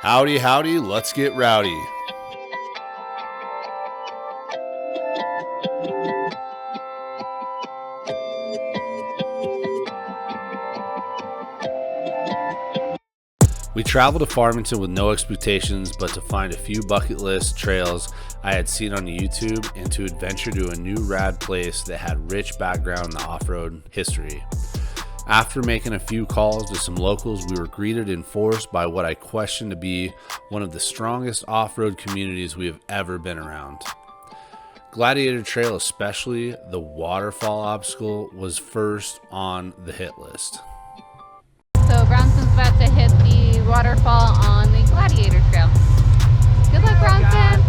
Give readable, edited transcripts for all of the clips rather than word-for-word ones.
Howdy, howdy, let's get rowdy. We traveled to Farmington with no expectations but to find a few bucket list trails I had seen on YouTube and to adventure to a new rad place that had rich background in the off-road history. After making a few calls to some locals, we were greeted in force by what I questioned to be one of the strongest off-road communities we have ever been around. Gladiator Trail, especially the waterfall obstacle, was first on the hit list. So Bronson's about to hit the waterfall on the Gladiator Trail. Good luck, Bronson!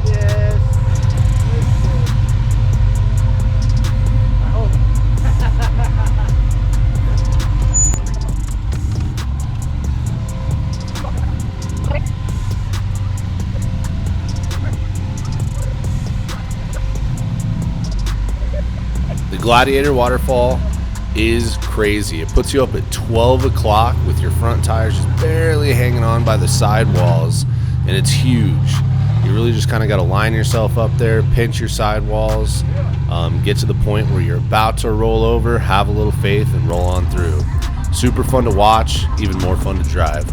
The Gladiator waterfall is crazy. It puts you up at 12 o'clock with your front tires just barely hanging on by the sidewalls, and it's huge. You really just kind of got to line yourself up there, pinch your sidewalls, get to the point where you're about to roll over, have a little faith, and roll on through. Super fun to watch, even more fun to drive.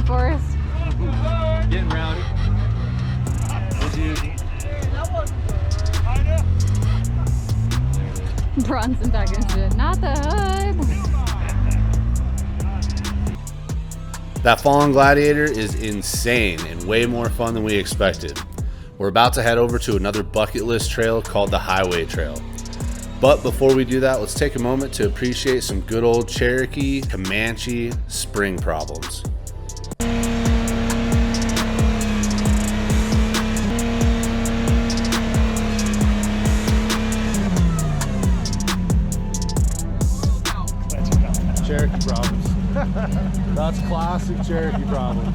Forrest. Getting rowdy. Bronson talking shit. Not the hood. That fallen Gladiator is insane and way more fun than we expected. We're about to head over to another bucket list trail called the Highway Trail. But before we do that, let's take a moment to appreciate some good old Cherokee Comanche spring problems. Cherokee problems. That's classic Cherokee problems.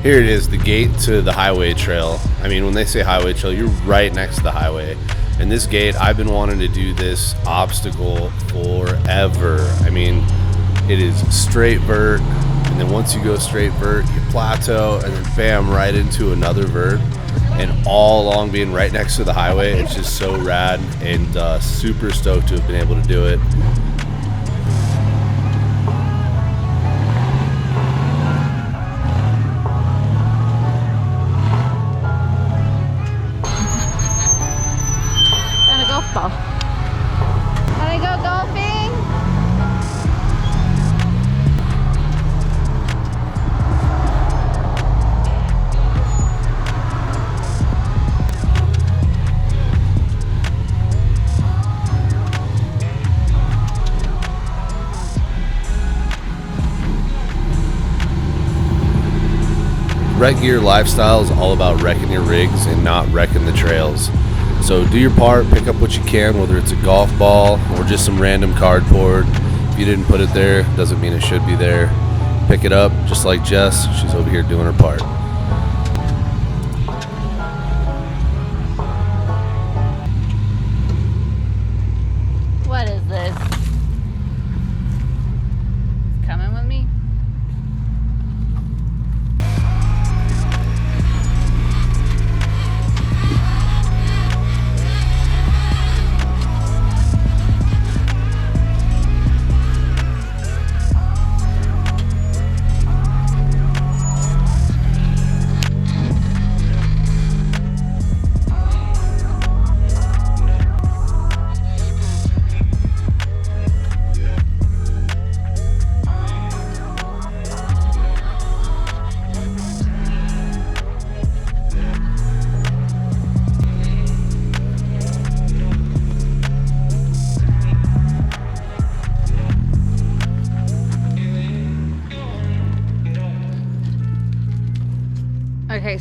Here it is, the gate to the highway trail. I mean, when they say highway trail, you're right next to the highway. And this gate, I've been wanting to do this obstacle forever. I mean, it is straight vert, and then once you go straight vert, you plateau, and then bam, right into another vert. And all along being right next to the highway, it's just so rad, and super stoked to have been able to do it. Ball. Wanna go golfing? Rec gear lifestyle is all about wrecking your rigs and not wrecking the trails. So do your part, pick up what you can, whether it's a golf ball or just some random cardboard. If you didn't put it there, doesn't mean it should be there. Pick it up, just like Jess, she's over here doing her part. What is this? Coming with me?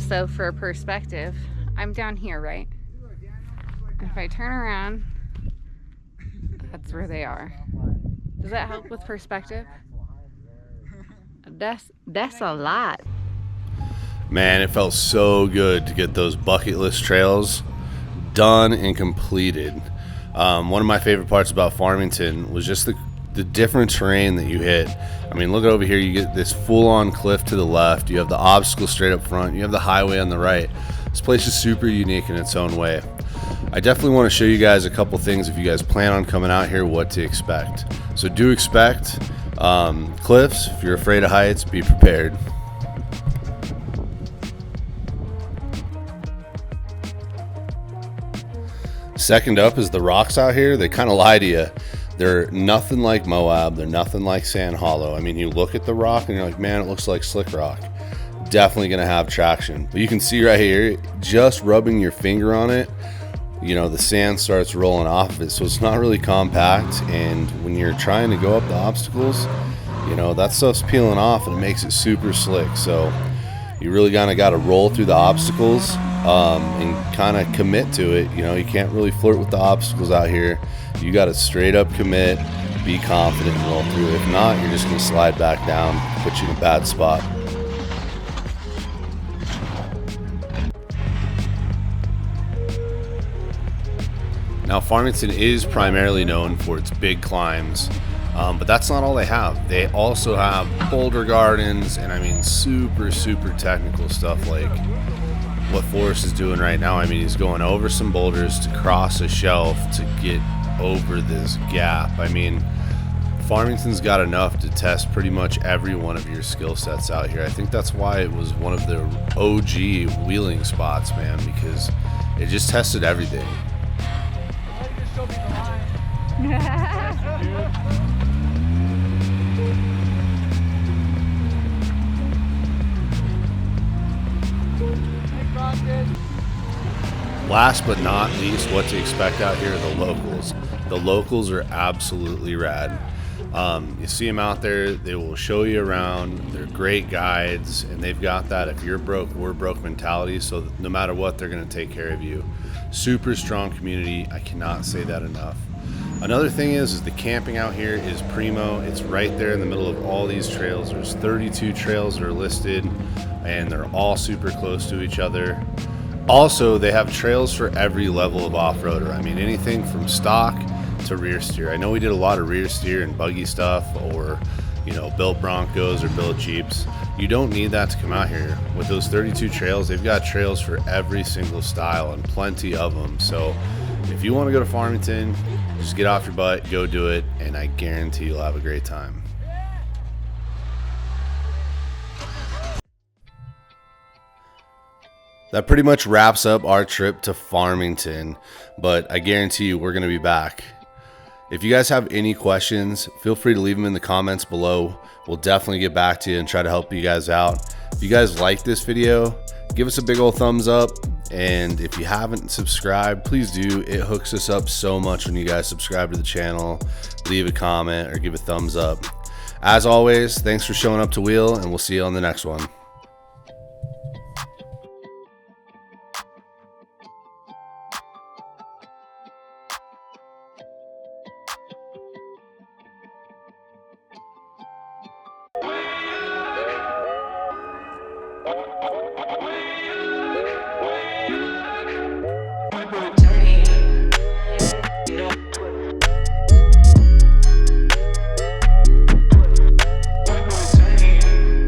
this though for perspective. I'm down here, right? If I turn around, that's where they are. Does that help with perspective? That's a lot. Man, it felt so good to get those bucket list trails done and completed. One of my favorite parts about Farmington was just the different terrain that you hit. I mean, look over here, you get this full-on cliff to the left, you have the obstacle straight up front, you have the highway on the right. This place is super unique in its own way. I definitely want to show you guys a couple things if you guys plan on coming out here, what to expect. So do expect cliffs. If you're afraid of heights, be prepared. Second up is the rocks out here. They kind of lie to you. They're nothing like Moab. They're nothing like Sand Hollow. I mean, you look at the rock and you're like, man, it looks like slick rock. Definitely going to have traction. But you can see right here, just rubbing your finger on it, you know, the sand starts rolling off of it. So it's not really compact. And when you're trying to go up the obstacles, you know, that stuff's peeling off and it makes it super slick. So you really kind of got to roll through the obstacles and kind of commit to it. You know, you can't really flirt with the obstacles out here. You got to straight up commit, be confident, and roll through. If not, you're just going to slide back down, put you in a bad spot. Now, Farmington is primarily known for its big climbs, but that's not all they have. They also have boulder gardens, and I mean super technical stuff like what Forrest is doing right now. I mean, he's going over some boulders to cross a shelf to get over this gap. I mean, Farmington's got enough to test pretty much every one of your skill sets out here. I think that's why it was one of the OG wheeling spots, man, because it just tested everything. Last but not least, what to expect out here are the locals. The locals are absolutely rad. You see them out there, they will show you around. They're great guides, and they've got that if you're broke, we're broke mentality, so that no matter what, they're going to take care of you. Super strong community. I cannot say that enough. Another thing is the camping out here is primo. It's right there in the middle of all these trails. There's 32 trails that are listed, and they're all super close to each other. Also, they have trails for every level of off-roader. I mean, anything from stock to rear steer. I know we did a lot of rear steer and buggy stuff, or, you know, built Broncos or built Jeeps. You don't need that to come out here. With those 32 trails, they've got trails for every single style and plenty of them. So if you want to go to Farmington, just get off your butt, go do it, and I guarantee you'll have a great time. That pretty much wraps up our trip to Farmington, but I guarantee you we're going to be back. If you guys have any questions, feel free to leave them in the comments below. We'll definitely get back to you and try to help you guys out. If you guys like this video, give us a big old thumbs up. And if you haven't subscribed, please do. It hooks us up so much when you guys subscribe to the channel, leave a comment, or give a thumbs up. As always, thanks for showing up to wheel, and we'll see you on the next one. Wheel!